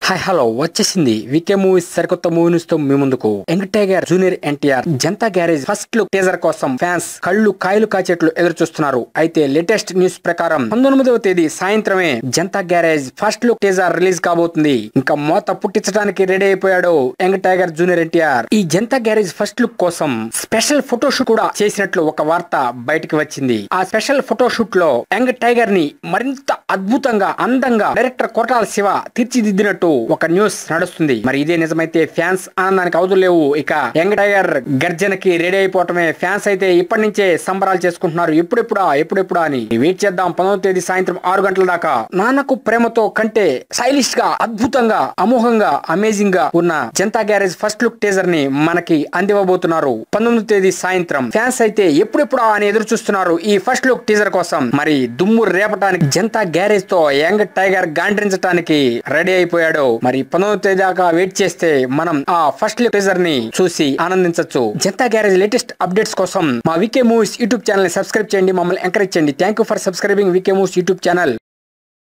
Hi hello వచ్చేసింది VK movies సరికొత్త movie news తో మీ ముందుకు. Young tiger junior NTR Janata garage first look teaser కోసం ఫ్యాన్స్ కళ్ళు కాయలు కాచేట్లు ఎదురు చూస్తున్నారు. అయితే లేటెస్ట్ న్యూస్ ప్రకారం 19వ తేదీ సాయంత్రమే Janata garage first look teaser release కాబోతుంది. ఇంకా మోత పుట్టించడానికి రెడీ అయిపోయాడు యంగ్ టైగర్ జూనియర్ ఎన్టీఆర్. ఈ జనతా గ్యారేజ్ ఫస్ట్ లుక్ కోసం స్పెషల్ ఫోటోషూట్ కూడా చేసినట్లు ఒక వార్త బయటికి వచ్చింది. ఆ స్పెషల్ ఫోటోషూట్ లో యంగ్ టైగర్ ని మరింత అద్భుతంగా అందంగా డైరెక్టర్ కోటాల శివ తీర్చిదిద్దినట్టు ఒక న్యూస్ నడుస్తుంది. మరి ఇదే నిజమైతే ఫ్యాన్స్ ఆనందానికి అవధులు లేవు. ఇక యంగ్ టైగర్ గర్జనకి రెడీ అయిపోవటమే. ఫ్యాన్స్ అయితే ఇప్పటి నుంచే సంబరాలు చేసుకుంటున్నారు. ఎప్పుడెప్పుడా అని వెయిట్ చేద్దాం. 19వ తేదీ సాయంత్రం 6 గంటల దాకా నాన్నకు ప్రేమతో కంటే స్టైలిష్ గా అద్భుతంగా అమోఘంగా అమేజింగ్ గా ఉన్న Janata garage first look teaser ని మనకి అందివ్వబోతున్నారు 19వ తేదీ సాయంత్రం. ఫ్యాన్స్ అయితే ఎప్పుడెప్పుడా అని ఎదురు చూస్తున్నారు ఈ ఫస్ట్ లుక్ టీజర్ కోసం. మరి దుమ్ము రేపటానికి జనతా గ్యారేజ్ తో యంగ్ టైగర్ గాండ్రించడానికి రెడీ అయిపోయాడు. మరి 19వ తేదీ దాకా వెయిట్ చేస్తే మనం ఆ ఫస్ట్ లుక్ టీజర్ ని చూసి ఆనందించవచ్చు. జనతా గ్యారేజ్ లేటెస్ట్ అప్డేట్స్ కోసం మా వికే మూవీస్ యూట్యూబ్ ఛానల్ ని సబ్స్క్రైబ్ చేయండి. మమ్మల్ని ఎంకరేజ్ చేయండి. Thank you for subscribing VK movies YouTube channel.